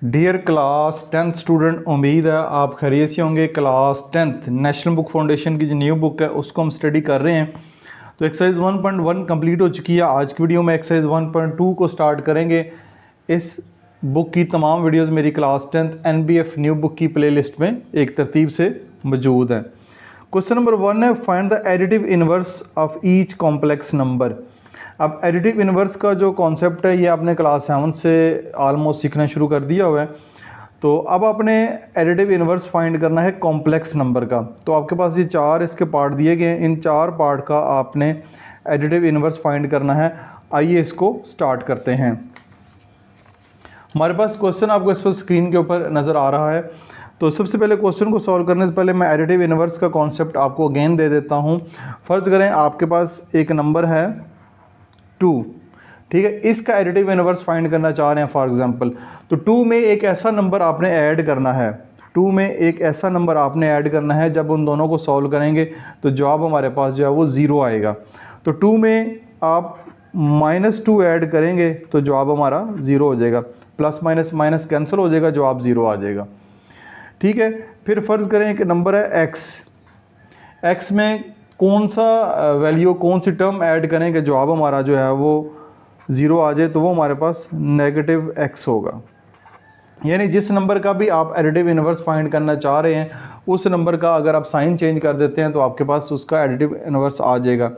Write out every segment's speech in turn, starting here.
Dear class 10th student, उम्मीद है आप खैरियत से होंगे। Class 10th national book foundation की जो न्यू बुक है उसको हम स्टडी कर रहे हैं। तो एक्सरसाइज 1.1 कंप्लीट हो चुकी है। आज की वीडियो में एक्सरसाइज 1.2 को स्टार्ट करेंगे। इस बुक की तमाम वीडियोस मेरी class 10th NBF new book की प्लेलिस्ट में एक तरतीब से मौजूद है। क्वेश्चन नंबर 1 है, find the additive inverse of each complex number. अब एडिटिव इनवर्स का जो कॉन्सेप्ट है ये आपने क्लास 7 से ऑलमोस्ट सीखना शुरू कर दिया हुआ है। तो अब आपने एडिटिव इनवर्स फाइंड करना है कॉम्प्लेक्स नंबर का। तो आपके पास ये चार इसके पार्ट दिए गए हैं, इन चार पार्ट का आपने एडिटिव इनवर्स फाइंड करना है। आइए इसको स्टार्ट करते हैं। हमारे पास क्वेश्चन आपको इस पर स्क्रीन के ऊपर नज़र आ रहा है। तो सबसे पहले क्वेश्चन को सॉल्व करने से पहले मैं एडिटिव इनवर्स का कॉन्सेप्ट आपको अगेन दे देता हूँ। फ़र्ज़ करें आपके पास एक नंबर है 2, ठीक है, इसका एडिटिव इनवर्स फाइंड करना चाह रहे हैं फॉर एग्जांपल। तो 2 में एक ऐसा नंबर आपने ऐड करना है, 2 में एक ऐसा नंबर आपने ऐड करना है, जब उन दोनों को सॉल्व करेंगे तो जवाब हमारे पास जो है वो 0 आएगा। तो 2 में आप -2 ऐड करेंगे तो जवाब हमारा 0 हो जाएगा, प्लस माइनस माइनस कैंसिल हो जाएगा, जवाब 0 आ जाएगा। ठीक है, फिर फ़र्ज़ करें कि नंबर है x में कौन सा वैल्यू, कौन सी टर्म ऐड करें कि जवाब हमारा जो है वो 0 आ जाए, तो वो हमारे पास -x होगा। यानी जिस नंबर का भी आप एडिटिव इनवर्स फाइंड करना चाह रहे हैं उस नंबर का अगर आप साइन चेंज कर देते हैं तो आपके पास उसका एडिटिव इनवर्स आ जाएगा।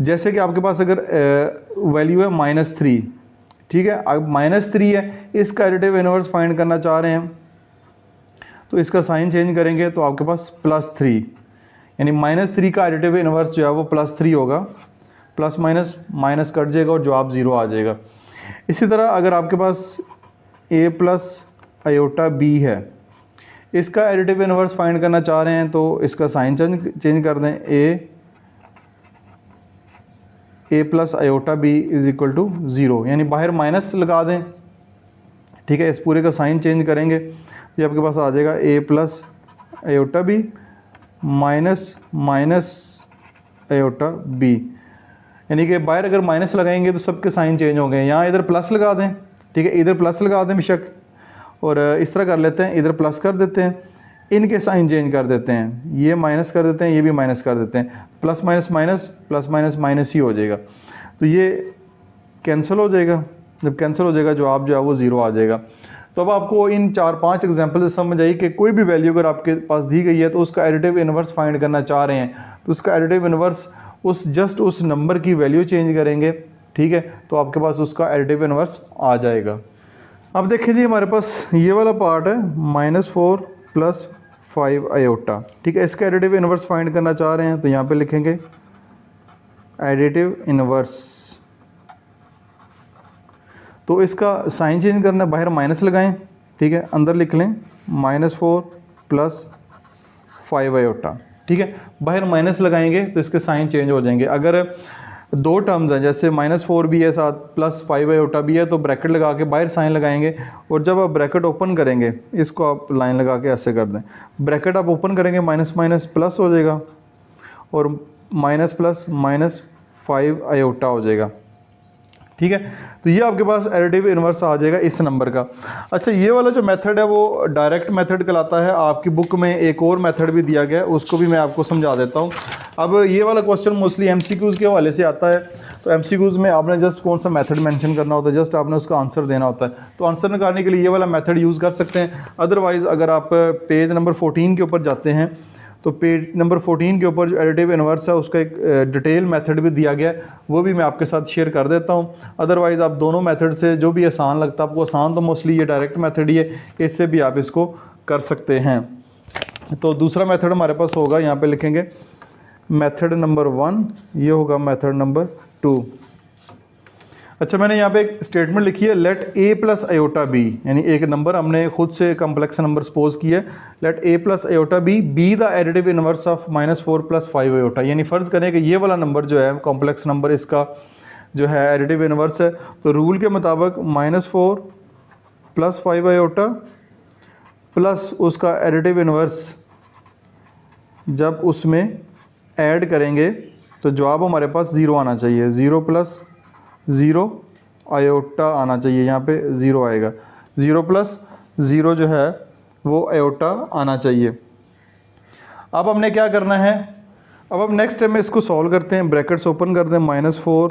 जैसे कि आपके पास अगर वैल्यू है -3, ठीक है, अब -3 है, इसका एडिटिव इनवर्स फाइंड करना चाह रहे हैं तो इसका साइन चेंज करेंगे तो आपके पास +3, यानी -3 का एडिटिव इनवर्स जो है वो +3 होगा। प्लस माइनस माइनस कट जाएगा और जवाब 0 आ जाएगा। इसी तरह अगर आपके पास a + i b है, इसका एडिटिव इनवर्स फाइंड करना चाह रहे हैं तो इसका साइन चेंज कर दें, a + i b = 0, यानी बाहर माइनस लगा दें। ठीक है, इस पूरे का साइन चेंज करेंगे तो आपके पास आ जाएगा a + i b -i b, यानी कि बाहर अगर माइनस लगाएंगे तो सबके साइन चेंज हो गए। यहाँ इधर प्लस लगा दें, ठीक है, इधर प्लस लगा दें बेशक, और इस तरह कर लेते हैं, इधर प्लस कर देते हैं, इनके साइन चेंज कर देते हैं, ये माइनस कर देते हैं, ये भी माइनस कर देते हैं, plus minus minus plus minus minus ही हो जाएगा। तो ये कैंसिल हो जाएगा, जब कैंसिल हो जाएगा जवाब जो है वो 0 आ जाएगा। तो अब आपको इन 4-5 एग्जाम्पल से समझ आई कि कोई भी वैल्यू अगर आपके पास दी गई है तो उसका एडिटिव इनवर्स फाइंड करना चाह रहे हैं तो उसका एडिटिव इनवर्स उस नंबर की वैल्यू चेंज करेंगे, ठीक है, तो आपके पास उसका एडिटिव इनवर्स आ जाएगा। अब देखिए जी, हमारे पास ये वाला पार्ट है -4 + 5i, ठीक है, इसका एडिटिव इनवर्स फाइंड करना चाह रहे हैं तो यहाँ पे लिखेंगे एडिटिव इनवर्स। तो इसका साइन चेंज करना है, बाहर माइनस लगाएं, ठीक है, अंदर लिख लें -4 + 5i, ठीक है, बाहर माइनस लगाएंगे तो इसके साइन चेंज हो जाएंगे। अगर 2 टर्म्स हैं, जैसे -4 भी है साथ प्लस 5i भी है, तो ब्रैकेट लगा के बाहर साइन लगाएंगे, और जब आप ब्रैकेट ओपन करेंगे, इसको आप लाइन लगा के ऐसे कर दें, ब्रैकेट आप ओपन करेंगे माइनस माइनस प्लस हो जाएगा, और माइनस प्लस माइनस 5i हो जाएगा। ठीक है, तो ये आपके पास एडिटिव इनवर्स आ जाएगा इस नंबर का। अच्छा, ये वाला जो मेथड है वो डायरेक्ट मेथड कहलाता है। आपकी बुक में एक और मेथड भी दिया गया है, उसको भी मैं आपको समझा देता हूँ। अब ये वाला क्वेश्चन मोस्टली MCQs के हवाले से आता है। तो MCQs में आपने जस्ट कौन सा मेथड मेंशन करना होता है, जस्ट आपने उसका आंसर देना होता है। तो आंसर निकालने के लिए ये वाला मेथड यूज़ कर सकते हैं। अदरवाइज़ अगर आप पेज नंबर 14 के ऊपर जाते हैं तो पेज नंबर 14 के ऊपर जो एडिटिव इनवर्स है उसका एक डिटेल मेथड भी दिया गया है, वो भी मैं आपके साथ शेयर कर देता हूँ। अदरवाइज़ आप दोनों मेथड से जो भी आसान लगता है आपको, आसान तो मोस्टली ये डायरेक्ट मेथड ही है, इससे भी आप इसको कर सकते हैं। तो दूसरा मेथड हमारे पास होगा, यहाँ पे लिखेंगे मेथड नंबर 1, ये होगा मेथड नंबर 2। अच्छा, मैंने यहाँ पे एक स्टेटमेंट लिखी है, लेट a + i यानी एक नंबर हमने खुद से कम्प्लेक्स नंबर सपोज किया है, let a + i be the additive inverse of -4 + 5i, यानी फ़र्ज़ करें कि ये वाला नंबर जो है कॉम्प्लेक्स नंबर, इसका जो है एडिटिव इनवर्स है। तो रूल के मुताबिक -4 + 5i प्लस उसका एडिटिव इनवर्स जब उसमें ऐड करेंगे तो जवाब हमारे पास 0 आना चाहिए, 0 + 0 i आना चाहिए, यहाँ पे 0 आएगा। 0 प्लस 0 जो है वो आयोटा आना चाहिए। अब हमने क्या करना है, अब हम नेक्स्ट टाइम में इसको सॉल्व करते हैं। ब्रैकेट्स ओपन कर दें, -4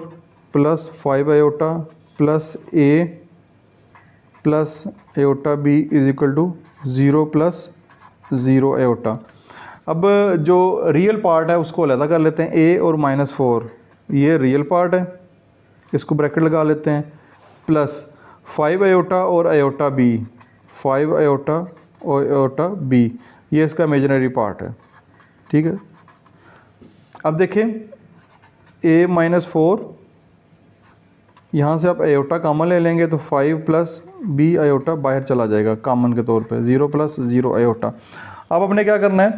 plus 5 iota plus a plus iota b is equal to 0 plus 0 iota. अब जो रियल पार्ट है उसको अलग कर लेते हैं, a और -4 ये रियल पार्ट है, इसको ब्रैकेट लगा लेते हैं, प्लस 5 आयोटा और आयोटा b, 5 आयोटा और आयोटा b ये इसका इमेजिनरी पार्ट है। ठीक है, अब देखें a-4, यहाँ से आप आयोटा कॉमन ले लेंगे तो 5 प्लस b आयोटा बाहर चला जाएगा कॉमन के तौर पे, 0 प्लस 0 आयोटा। अब अपने क्या करना है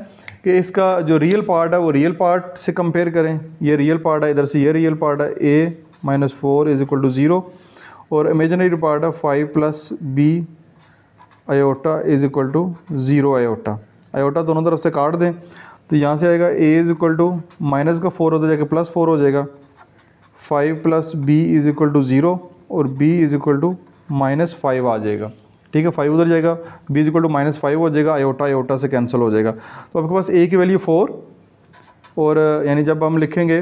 कि इसका जो रियल पार्ट है वो रियल पार्ट से कंपेयर करें, ये रियल पार्ट है, इधर से ये रियल पार्ट है, a-4 इज इक्वल टू 0 और इमेजिनरी पार्ट है 5 plus b iota is equal to 0 iota. Iota दोनों तरफ से काट दें तो यहाँ से आएगा a is equal to minus का 4 होता जाएगा +4 हो जाएगा, 5 plus b is equal to 0 और b इज इक्वल टू -5 आ जाएगा। ठीक है, 5 उधर जाएगा, b इज इक्वल टू -5 हो जाएगा, आयोटा आयोटा से कैंसिल हो जाएगा। तो आपके पास a की वैल्यू 4 और यानी जब हम लिखेंगे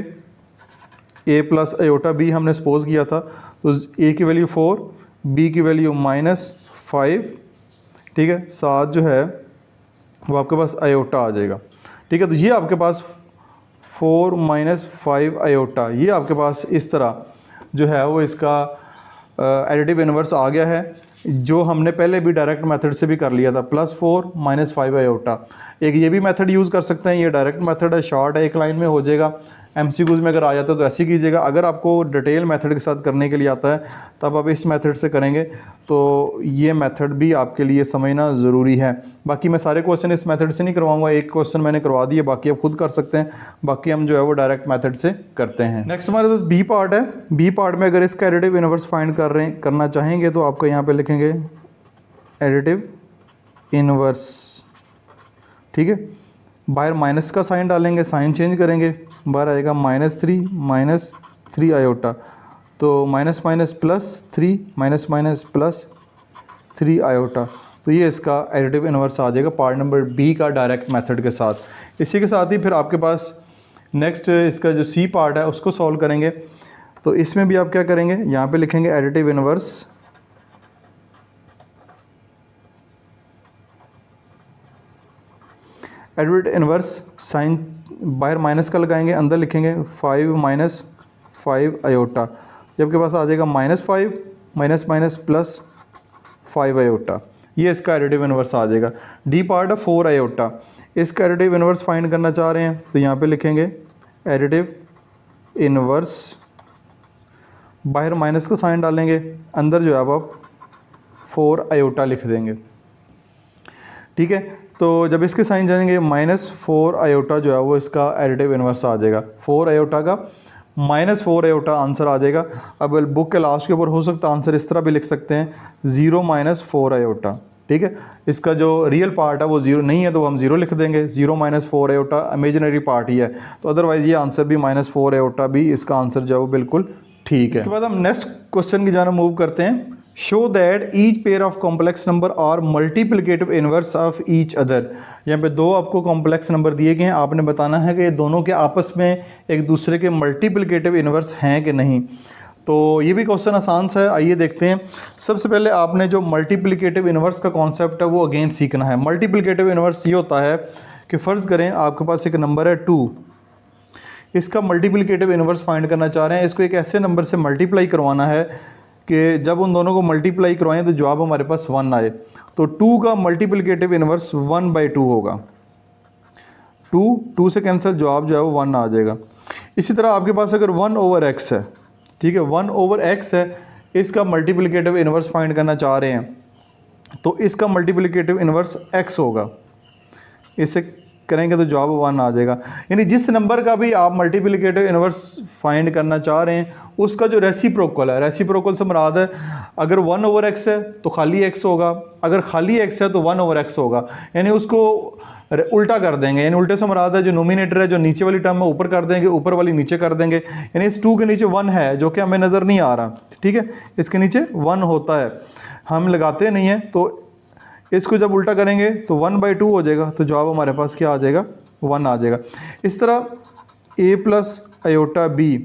a प्लस आयोटा b हमने सपोज किया था तो a की वैल्यू 4, b की वैल्यू -5, ठीक है, साथ जो है वो आपके पास आयोटा आ जाएगा। ठीक है, तो ये आपके पास 4 - 5 आयोटा, ये आपके पास इस तरह जो है वो इसका एडिटिव इन्वर्स आ गया है, जो हमने पहले भी डायरेक्ट मेथड से भी कर लिया था, +4 - 5 आयोटा। एक ये भी मेथड यूज़ कर सकते हैं, ये डायरेक्ट मेथड है, शॉर्ट है, एक लाइन में हो जाएगा। MCQs में अगर आ जाता है तो ऐसे ही कीजिएगा। अगर आपको डिटेल मेथड के साथ करने के लिए आता है तब आप इस मेथड से करेंगे, तो ये मेथड भी आपके लिए समझना ज़रूरी है। बाकी मैं सारे क्वेश्चन इस मेथड से नहीं करवाऊंगा, एक क्वेश्चन मैंने करवा दिए, बाकी आप खुद कर सकते हैं। बाकी हम जो है वो डायरेक्ट मेथड से करते हैं। नेक्स्ट हमारे पास बी पार्ट है। बी पार्ट में अगर इसका एडिटिव इन्वर्स फाइंड करना चाहेंगे तो आपको यहाँ पर लिखेंगे एडिटिव इन्वर्स। ठीक है, बाहर माइनस का साइन डालेंगे, साइन चेंज करेंगे, बाहर आएगा -3 आयोटा, तो minus minus +3 minus minus +3 iota. तो ये इसका एडिटिव इन्वर्स आ जाएगा पार्ट नंबर बी का डायरेक्ट मेथड के साथ। इसी के साथ ही फिर आपके पास नेक्स्ट इसका जो सी पार्ट है उसको सॉल्व करेंगे। तो इसमें भी आप क्या करेंगे, यहाँ पे लिखेंगे additive inverse additive inverse, sign बाहर माइनस का लगाएंगे, अंदर लिखेंगे 5 - 5 आयोटा, जब आपके पास आ जाएगा -5 माइनस माइनस +5 आयोटा। ये इसका एडिटिव इन्वर्स आ जाएगा। डी पार्ट है 4 आयोटा, इसका एडिटिव इन्वर्स फाइंड करना चाह रहे हैं तो यहाँ पे लिखेंगे एडिटिव इन्वर्स, बाहर माइनस का साइन डालेंगे, अंदर जो है अब आप 4 आयोटा लिख देंगे। ठीक है, तो जब इसके साइन जाएंगे -4 आयोटा जो है वो इसका एडिटिव इन्वर्स आ जाएगा। 4 आयोटा का -4 आयोटा आंसर आ जाएगा। अब बुक के लास्ट के ऊपर हो सकता है आंसर इस तरह भी लिख सकते हैं 0 - 4 आयोटा। ठीक है, इसका जो रियल पार्ट है वो 0 नहीं है तो हम 0 लिख देंगे, 0 - 4 आयोटा इमेजिनरी पार्ट ही है, तो अदरवाइज़ ये आंसर भी -4 आयोटा भी इसका आंसर जो है वो बिल्कुल ठीक है। इसके बाद हम नेक्स्ट क्वेश्चन की जाना मूव करते हैं। Show that each pair of complex number are multiplicative inverse of each other. यहाँ पे दो आपको कॉम्प्लेक्स नंबर दिए गए हैं, आपने बताना है कि ये दोनों के आपस में एक दूसरे के मल्टीप्लिकेटिव इन्वर्स हैं कि नहीं। तो ये भी क्वेश्चन आसान सा है, आइए देखते हैं। सबसे पहले आपने जो मल्टीप्लिकेटिव इन्वर्स का कॉन्सेप्ट है वो अगेन सीखना है। मल्टीप्लिकेटिव इन्वर्स ये होता है कि फ़र्ज़ करें आपके पास एक नंबर है 2, इसका मल्टीप्लिकेटिव इन्वर्स फाइंड करना चाह रहे हैं। इसको एक ऐसे नंबर से मल्टीप्लाई करवाना है कि जब उन दोनों को मल्टीप्लाई करवाएं तो जवाब हमारे पास 1 आए। तो 2 का मल्टीप्लिकेटिव इन्वर्स 1/2 होगा। 2 से कैंसिल, जवाब जो है वो 1 आ जाएगा। इसी तरह आपके पास अगर 1/x है, ठीक है, 1/x है, इसका मल्टीप्लिकेटिव इन्वर्स फाइंड करना चाह रहे हैं तो इसका मल्टीप्लिकेटिव इन्वर्स x होगा। इसे करेंगे तो जवाब 1 आ जाएगा। यानी जिस नंबर का भी आप मल्टीप्लिकेटिव इन्वर्स फाइंड करना चाह रहे हैं उसका जो रेसिप्रोकल है, रेसिप्रोकल से मुराद है अगर 1/x है तो खाली x होगा, अगर खाली x है तो 1/x होगा। यानी उसको उल्टा कर देंगे, यानी उल्टे से मुराद है जो नोमिनेटर है जो नीचे वाली टर्म है ऊपर कर देंगे, ऊपर वाली नीचे कर देंगे। यानी इस 2 के नीचे 1 है जो कि हमें नज़र नहीं आ रहा, ठीक है, इसके नीचे 1 होता है, हम लगाते नहीं है, तो इसको जब उल्टा करेंगे तो 1/2 हो जाएगा, तो जवाब हमारे पास क्या आ जाएगा, 1 आ जाएगा। इस तरह a प्लस आयोटा b,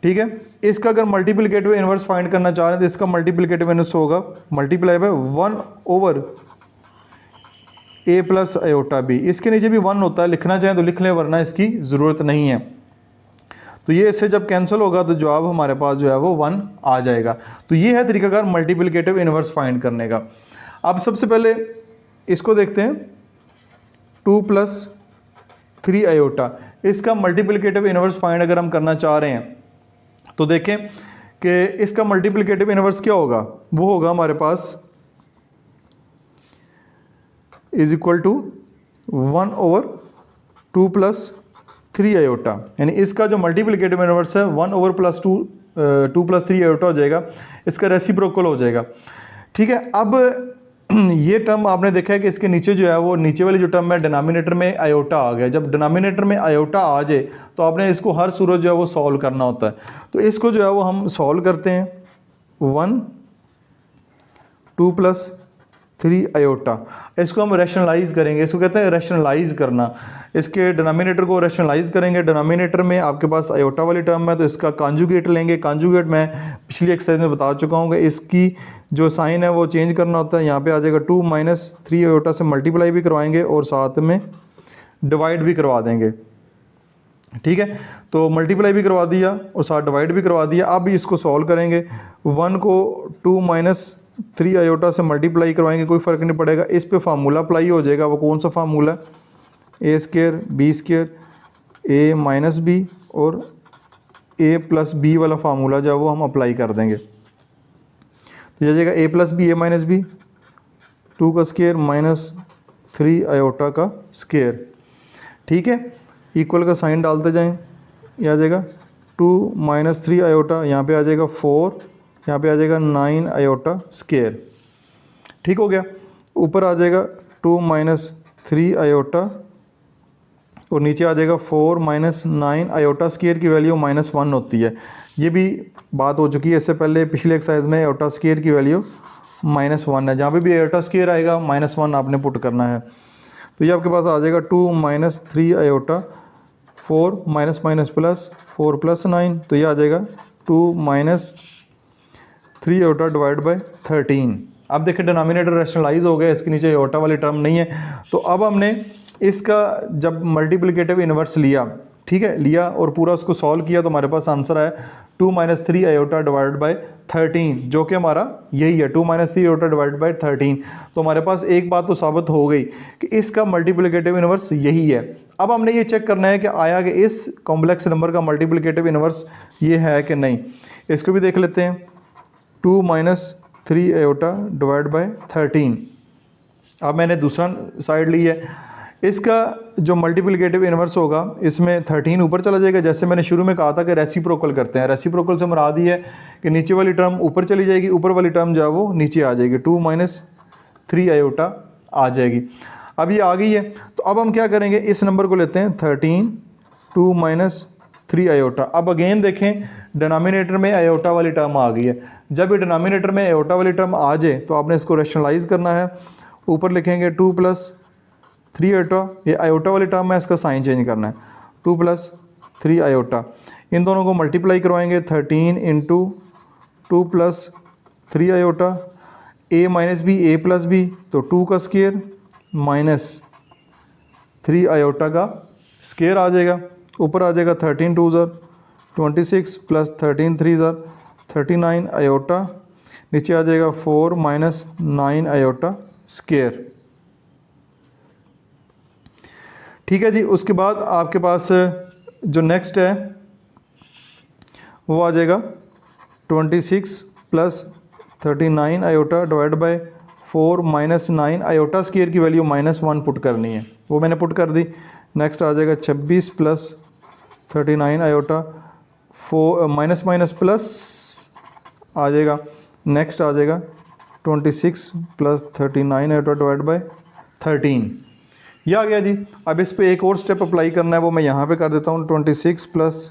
ठीक है, इसका अगर मल्टीप्लिकेटिव इन्वर्स फाइंड करना चाह रहे हैं तो इसका मल्टीप्लिकेटिव इन्वर्स होगा multiply by 1/a plus iota b। इसके नीचे भी 1 होता है, लिखना चाहें तो लिख लें वरना इसकी ज़रूरत नहीं है। तो ये इससे जब कैंसिल होगा तो जवाब हमारे पास जो है वो 1 आ जाएगा। तो ये है तरीकाकार मल्टीप्लिकेटिव इन्वर्स फाइंड करने का। अब सबसे पहले इसको देखते हैं 2 + 3 आयोटा, इसका मल्टीप्लिकेटिव इन्वर्स फाइंड अगर हम करना चाह रहे हैं तो देखें कि इसका मल्टीप्लिकेटिव इन्वर्स क्या होगा, वो होगा हमारे पास इज इक्वल टू 1/2 + 3 आयोटा, यानी इसका जो मल्टीप्लिकेटिव इन्वर्स है 1/2 + 3 आयोटा हो जाएगा, इसका रेसिप्रोकल हो जाएगा, ठीक है। अब ये टर्म आपने देखा है कि इसके नीचे जो है वो नीचे वाली जो टर्म है डिनोमिनेटर में आयोटा आ गया। जब डिनोमिनेटर में आयोटा आ जाए तो आपने इसको हर सूरत जो है वो सॉल्व करना होता है। तो इसको जो है वो हम सॉल्व करते हैं 1 2 + 3 आयोटा, इसको हम रैशनलाइज करेंगे, इसको कहते हैं रैशनलाइज करना। इसके डिनोमिनेटर को रैशनलाइज करेंगे, डिनोमिनेटर में आपके पास आयोटा वाली टर्म है तो इसका कॉन्जुगेट लेंगे। कॉन्जुगेट मैं पिछली एक्सरसाइज में बता चुका हूँ कि इसकी जो साइन है वो चेंज करना होता है। यहाँ पे आ जाएगा 2 - 3 आयोटा से मल्टीप्लाई भी करवाएंगे और साथ में डिवाइड भी करवा देंगे, ठीक है। तो मल्टीप्लाई भी करवा दिया और साथ डिवाइड भी करवा दिया। अब इसको सॉल्व करेंगे, 1 को 2 - 3 आयोटा से मल्टीप्लाई करवाएंगे, कोई फ़र्क नहीं पड़ेगा, इस पे फार्मूला अप्लाई हो जाएगा। वो कौन सा formula, a² b² a - b और a + b वाला फार्मूला जो है वो हम अप्लाई कर देंगे। तो ये जाएगा a + b a - b 2 का स्क्वायर माइनस 3 आयोटा का स्क्वायर, ठीक है। इक्वल का साइन डालते जाएं, ये आ जाएगा 2 - 3 आयोटा, यहाँ पे आ जाएगा 4, यहाँ पे आ जाएगा 9 आयोटा स्क्वायर, ठीक हो गया। ऊपर आ जाएगा 2 - 3 आयोटा और नीचे आ जाएगा 4 - 9 आयोटा स्क्वायर की वैल्यू -1 होती है। ये भी बात हो चुकी है इससे पहले पिछले एक्सरसाइज में, आयोटा स्क्वायर की वैल्यू -1 है। जहाँ पे भी आयोटा स्क्वायर आएगा -1 आपने पुट करना है। तो ये आपके पास आ जाएगा 2 - 3 आयोटा 4 माइनस माइनस प्लस 4 + 9, तो ये आ जाएगा 2 - 3 आयोटा डिवाइड बाय 13। अब देखिए डिनोमिनेटर रैशनलाइज हो गया, इसके नीचे आयोटा वाली टर्म नहीं है। तो अब हमने इसका जब मल्टीप्लिकेटिव इन्वर्स लिया, ठीक है, लिया और पूरा उसको सॉल्व किया तो हमारे पास आंसर आया 2 - 3 आयोटा डिवाइड बाय 13, जो कि हमारा यही है 2 - 3 आयोटा डिवाइड बाय 13। तो हमारे पास एक बात तो साबित हो गई कि इसका मल्टीप्लिकेटिव इन्वर्स यही है। अब हमने ये चेक करना है कि आया कि इस कॉम्प्लेक्स नंबर का मल्टीप्लिकेटिव इन्वर्स ये है कि नहीं। इसको भी देख लेते हैं, 2 - 3 आयोटा डिवाइड बाय 13। अब मैंने दूसरा साइड ली है, इसका जो मल्टीप्लिकेटिव इन्वर्स होगा इसमें 13 ऊपर चला जाएगा। जैसे मैंने शुरू में कहा था कि रेसिप्रोकल करते हैं, रेसिप्रोकल से मुराद ही है कि नीचे वाली टर्म ऊपर चली जाएगी, ऊपर वाली टर्म जो है वो नीचे आ जाएगी, 2 - 3 आयोटा आ जाएगी। अब ये आ गई है, तो अब हम क्या करेंगे, इस नंबर को लेते हैं 13 2 - 3 आयोटा। अब अगेन देखें डिनोमिनेटर में आयोटा वाली टर्म आ गई है। जब ये डिनोमिनेटर में आयोटा वाली टर्म आ जाए तो आपने इसको रैशनलाइज करना है। ऊपर लिखेंगे 2 + 3 आयोटा, ये आयोटा वाली टर्म है, इसका साइन चेंज करना है, 2 + 3 आयोटा। इन दोनों को मल्टीप्लाई करवाएंगे, 13 × 2 + 3 iota, a - b a + b, तो 2 का स्क्वायर माइनस 3 आयोटा का स्क्वायर आ जाएगा। ऊपर आ जाएगा 13 2 26 + 13 3 39 आयोटा, नीचे आ जाएगा 4 - 9 आयोटा स्क्वायर, ठीक है जी। उसके बाद आपके पास जो नेक्स्ट है वो आ जाएगा 26 + 39 iota divide by 4 - 9 iota square की वैल्यू -1 पुट करनी है, वो मैंने पुट कर दी। नेक्स्ट आ जाएगा 26 + 39 आयोटा, 4 माइनस माइनस प्लस आ जाएगा। नेक्स्ट आ जाएगा 26 + 39 आयोटा डिवाइड बाय 13, ये आ गया जी। अब इस पे एक और स्टेप अप्लाई करना है, वो मैं यहाँ पे कर देता हूँ। 26 +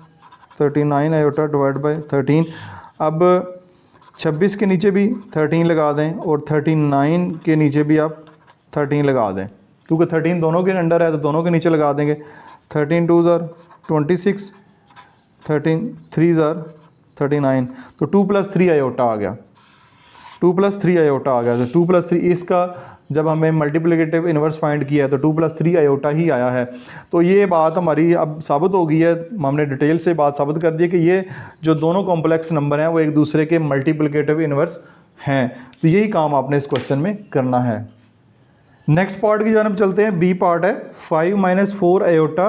39 आयोटा डिवाइड बाय 13। अब 26 के नीचे भी 13 लगा दें और 39 के नीचे भी आप 13 लगा दें, क्योंकि 13 दोनों के अंडर है तो दोनों के नीचे लगा देंगे। 13 2 ज़ार 26, 13 3 ज़ार 39, तो 2 + 3 आयोटा आ गया। 2 + 3 आयोटा आ गया। तो 2 + 3 इसका जब हमें मल्टीप्लिकेटिव इन्वर्स फाइंड किया है तो 2 + 3 आयोटा ही आया है। तो ये बात हमारी अब साबित हो गई है, हमने डिटेल से बात साबित कर दी है कि ये जो दोनों कॉम्प्लेक्स नंबर हैं वो एक दूसरे के मल्टीप्लिकेटिव इन्वर्स हैं। तो यही काम आपने इस क्वेश्चन में करना है। नेक्स्ट पार्ट की जानब चलते हैं। बी पार्ट है 5 - 4 आयोटा,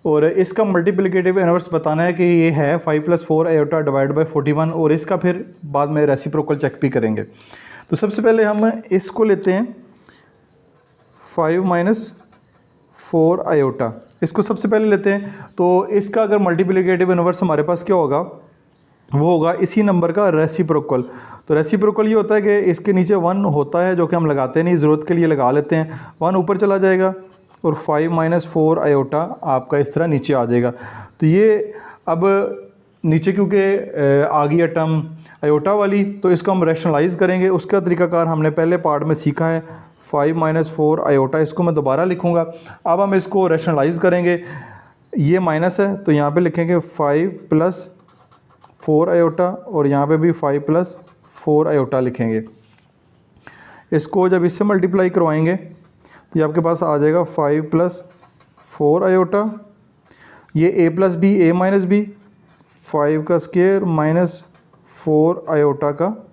और इसका मल्टीप्लिकेटिव इन्वर्स बताना है कि ये है 5 + 4 आयोटा डिवाइड बाय 41, और इसका फिर बाद में रेसिप्रोकल चेक भी करेंगे। तो सबसे पहले हम इसको लेते हैं 5 - 4 आयोटा, इसको सबसे पहले लेते हैं। तो इसका अगर मल्टीप्लिकेटिव इन्वर्स हमारे पास क्या होगा, वो होगा इसी नंबर का रेसिप्रोकल। तो रेसिप्रोकल ये होता है कि इसके नीचे 1 होता है, जो कि हम लगाते नहीं, ज़रूरत के लिए लगा लेते हैं। 1 ऊपर चला जाएगा और 5 - 4 आयोटा आपका इस तरह नीचे आ जाएगा। तो ये अब नीचे क्योंकि आ गई टर्म आयोटा वाली, तो इसको हम रैशनलाइज़ करेंगे। उसका तरीकाकार हमने पहले पार्ट में सीखा है। 5 - 4 आयोटा, इसको मैं दोबारा लिखूँगा। अब हम इसको रैशनलाइज़ करेंगे। ये माइनस है तो यहाँ पे लिखेंगे 5 + 4 आयोटा, और यहाँ पे भी 5 + 4 आयोटा लिखेंगे। इसको जब इससे मल्टीप्लाई करवाएंगे तो ये आपके पास आ जाएगा 5 + 4 आयोटा, ये a + b a - b, 5 का स्क्वायर माइनस 4 आयोटा का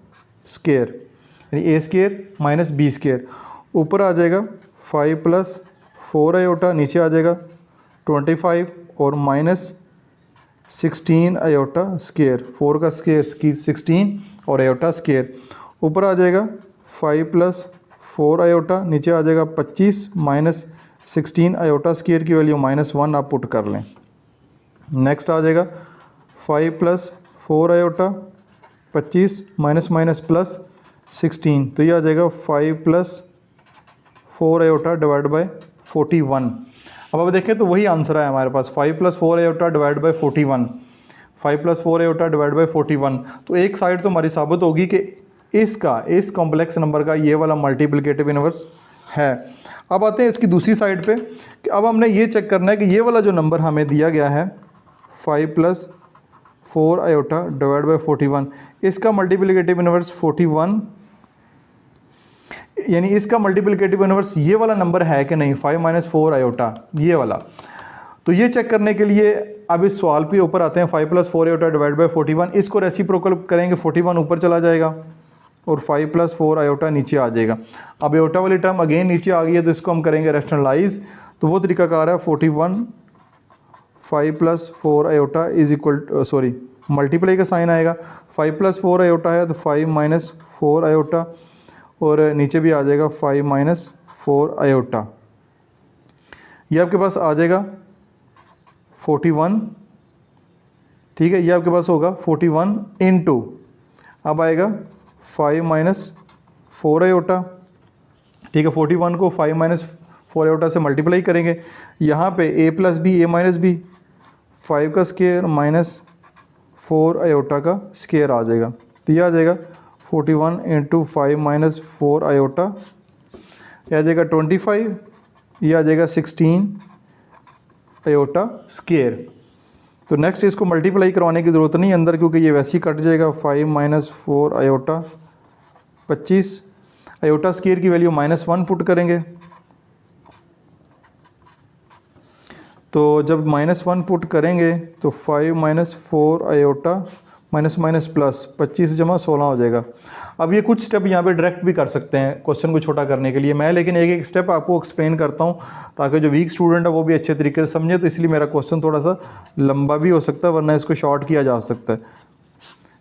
स्क्वायर, यानी a स्क्वायर - b स्क्वायर। ऊपर आ जाएगा 5 + 4 आयोटा, नीचे आ जाएगा 25 और -16 आयोटा स्क्वायर, 4 का स्क्वायर 16 और आयोटा स्क्वायर। ऊपर आ जाएगा 5 + 4 आयोटा, नीचे आ जाएगा 25 -16 आयोटा स्क्वायर की वैल्यू -1 आप पुट कर लें। नेक्स्ट आ जाएगा 5 + 4 आयोटा, 25 माइनस +16, तो ये आ जाएगा 5 + 4 आयोटा डिवाइड बाय 41। अब देखें तो वही आंसर है हमारे पास, 5 + 4 iota divide by 41, 5 + 4 iota divide by 41। तो एक साइड तो हमारी साबित होगी कि इस कॉम्प्लेक्स नंबर का ये वाला मल्टीप्लिकेटिव इन्वर्स है। अब आते हैं इसकी दूसरी साइड पे कि अब हमने ये चेक करना है कि ये वाला जो नंबर हमें दिया गया है 5 + 4 आयोटा डिवाइड बाय 41, इसका मल्टीप्लिकेटिव इन्वर्स 41, यानी इसका मल्टीप्लिकेटिव इन्वर्स ये वाला नंबर है कि नहीं, 5 - 4 आयोटा ये वाला। तो ये चेक करने के लिए अब इस सवाल पे ऊपर आते हैं। 5 + 4 आयोटा डिवाइड बाय 41, इसको रेसिप्रोकल करेंगे, 41 ऊपर चला जाएगा और 5 + 4 आयोटा नीचे आ जाएगा। अब आयोटा वाली टर्म अगेन नीचे आ गई है, तो इसको हम करेंगे रैशनलाइज। तो वो तरीकाकार है 41 5 + 4 iota is equal, sorry multiply का साइन आएगा। 5 + 4 आयोटा है तो 5 - 4 आयोटा, और नीचे भी आ जाएगा 5 - 4 आयोटा। ये आपके पास आ जाएगा 41, ठीक है। ये आपके पास होगा 41 × अब आएगा 5 - 4 आयोटा, ठीक है। 41 को 5 - 4 आयोटा से मल्टीप्लाई करेंगे। यहाँ पे a + b a - b, 5 का स्क्वायर माइनस 4 आयोटा का स्क्वायर आ जाएगा। तो ये आ जाएगा 41 × 5 - 4 आयोटा, ये आ जाएगा 25, ये आ जाएगा 16 आयोटा स्क्वायर। तो नेक्स्ट इसको मल्टीप्लाई करवाने की ज़रूरत नहीं अंदर, क्योंकि ये वैसे ही कट जाएगा। 5 - 4 आयोटा 25, आयोटा स्क्वायर की वैल्यू -1 पुट करेंगे। तो जब -1 पुट करेंगे तो 5 - 4 आयोटा माइनस माइनस प्लस 25 = 16 हो जाएगा। अब ये कुछ स्टेप यहाँ पे डायरेक्ट भी कर सकते हैं क्वेश्चन को छोटा करने के लिए मैं, लेकिन एक एक स्टेप आपको एक्सप्लेन करता हूँ ताकि जो वीक स्टूडेंट है वो भी अच्छे तरीके से समझे। तो इसलिए मेरा क्वेश्चन थोड़ा सा लंबा भी हो सकता है, वरना इसको शॉर्ट किया जा सकता है।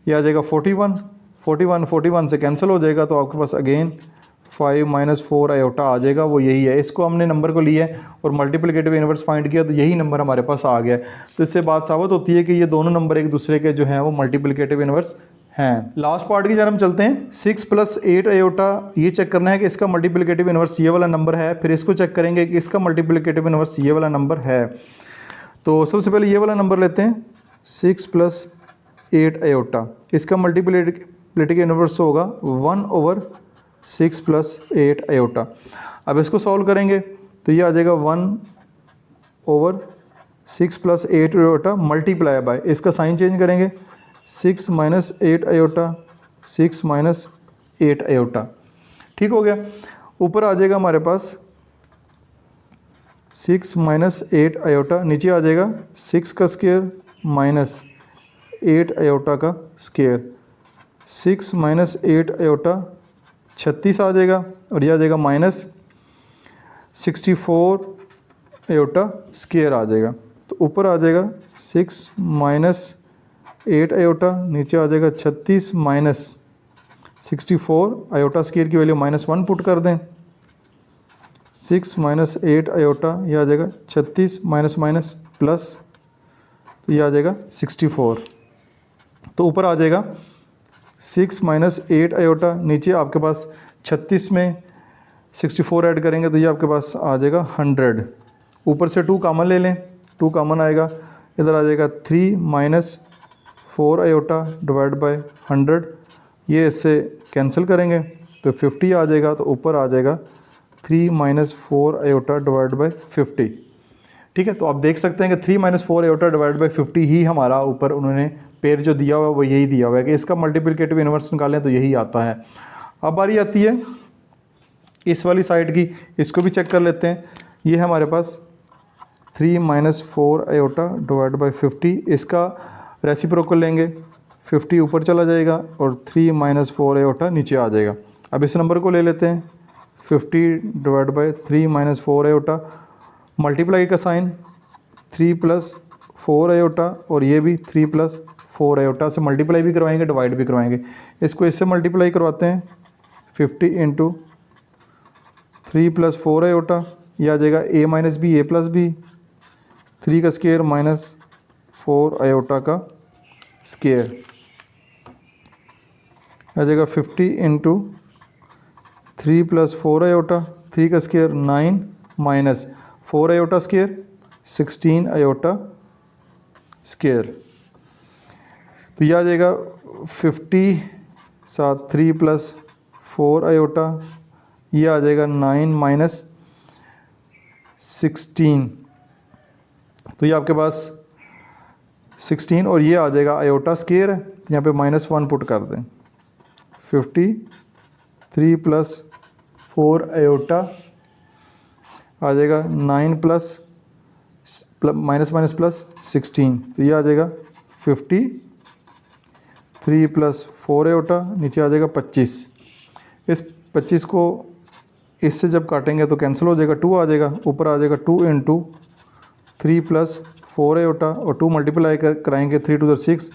ये आ जाएगा 41 से कैंसिल हो जाएगा, तो आपके पास अगेन 5 - 4 आयोटा आ जाएगा, वो यही है। इसको हमने नंबर को लिया है और मल्टीप्लिकेटिव इन्वर्स फाइंड किया, तो यही नंबर हमारे पास आ गया है। तो इससे बात साबित होती है कि ये दोनों नंबर एक दूसरे के जो हैं वो मल्टीप्लिकेटिव इन्वर्स हैं। लास्ट पार्ट की जानब हम चलते हैं। 6 + 8 आयोटा, ये चेक करना है कि इसका मल्टीप्लिकेटिव इनवर्स ये वाला नंबर है। फिर इसको चेक करेंगे कि इसका मल्टीप्लिकेटिव इनवर्स ये वाला नंबर है। तो सबसे पहले ये वाला नंबर लेते हैं 6 + 8 आयोटा, इसका मल्टीप्लिकेटिव इनवर्स होगा 1/6 + 8 आयोटा। अब इसको सॉल्व करेंगे तो ये आ जाएगा 1/6 + 8 आयोटा मल्टीप्लाई बाय, इसका साइन चेंज करेंगे 6 - 8 आयोटा, 6 - 8 आयोटा। ठीक हो गया। ऊपर आ जाएगा हमारे पास 6 - 8 आयोटा, नीचे आ जाएगा 6 का स्क्वायर माइनस 8 आयोटा का स्क्वायर। 6 - 8 आयोटा 36 आ जाएगा, और यह आ जाएगा -64 आयोटा स्क्वायर आ जाएगा। तो ऊपर आ जाएगा 6 - 8 आयोटा, नीचे आ जाएगा 36 - 64 आयोटा स्क्वायर की वैल्यू -1 पुट कर दें। 6 - 8 आयोटा, यह आ जाएगा 36 माइनस प्लस, तो यह आ जाएगा 64। तो ऊपर आ जाएगा 6 - 8 आयोटा, नीचे आपके पास 36 में 64 ऐड करेंगे तो ये आपके पास आ जाएगा 100। ऊपर से 2 कॉमन ले लें, 2 कॉमन आएगा, इधर आ जाएगा 3 - 4 आयोटा डिवाइड बाय 100, ये इससे कैंसिल करेंगे तो 50 आ जाएगा। तो ऊपर आ जाएगा 3 - 4 आयोटा डिवाइड बाय 50। ठीक है, तो आप देख सकते हैं कि 3 - 4 आयोटा डिवाइड बाय 50 ही हमारा ऊपर उन्होंने पेयर जो दिया हुआ है वो यही दिया हुआ है कि इसका मल्टीप्लिकेटिव इनवर्स निकालें तो यही आता है। अब बारी आती है इस वाली साइड की, इसको भी चेक कर लेते हैं। ये है हमारे पास 3 - 4 आयोटा डिवाइड बाय 50, इसका रेसिप्रोकल लेंगे, 50 ऊपर चला जाएगा और 3 - 4 आयोटा नीचे आ जाएगा। अब इस नंबर को ले लेते हैं 50 डिवाइड बाय 3 - 4 आयोटा, मल्टीप्लाई का साइन 3 + 4 आयोटा, और ये भी 3 + 4 आयोटा से मल्टीप्लाई भी करवाएंगे डिवाइड भी करवाएंगे। इसको इससे मल्टीप्लाई करवाते हैं 50 × 3 + 4 आयोटा, यह आ जाएगा a - b a + b, 3 का स्क्वायर -4 आयोटा का स्क्वायर, आ जाएगा 50 × 3 + 4 आयोटा, 3 का square 9 minus 4 iota square 16 iota square. तो यह आ जाएगा 50 साथ 3 + 4 आयोटा, यह आ जाएगा 9 - 16, तो ये आपके पास 16 और ये आ जाएगा आयोटा स्क्वायर है, यहाँ पे -1 पुट कर दें। 50 3 + 4 आयोटा आ जाएगा 9 प्लस -16, तो ये आ जाएगा 50 3 + 4 आयोटा, नीचे आ जाएगा 25। इस 25 को इससे जब काटेंगे तो कैंसिल हो जाएगा, 2 आ जाएगा, ऊपर आ जाएगा 2 × 3 + 4 आयोटा, और 2 मल्टीप्लाई कराएंगे 3 × 6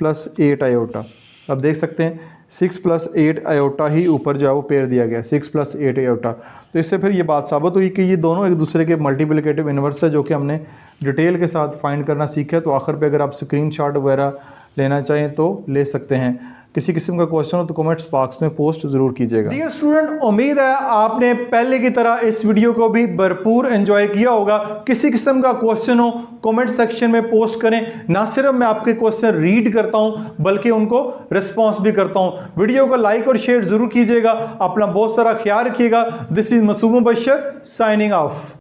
+ 8 आयोटा। अब देख सकते हैं 6 + 8 आयोटा ही ऊपर जो है वो पेयर दिया गया, 6 + 8 आयोटा। तो इससे फिर ये बात साबित हुई कि ये दोनों एक दूसरे के मल्टीप्लिकेटिव इनवर्स है, जो कि हमने डिटेल के साथ फाइंड करना सीखा। तो आखिर पे अगर आप स्क्रीनशॉट वगैरह लेना चाहें तो ले सकते हैं। किसी किस्म का क्वेश्चन हो तो कमेंट्स बॉक्स में पोस्ट जरूर कीजिएगा। डियर स्टूडेंट, उम्मीद है आपने पहले की तरह इस वीडियो को भी भरपूर एंजॉय किया होगा। किसी किस्म का क्वेश्चन हो कमेंट सेक्शन में पोस्ट करें। ना सिर्फ मैं आपके क्वेश्चन रीड करता हूं बल्कि उनको रिस्पॉन्स भी करता हूं। वीडियो को लाइक और शेयर जरूर कीजिएगा। अपना बहुत सारा ख्याल रखिएगा। दिस इज मासूम बशर साइनिंग ऑफ।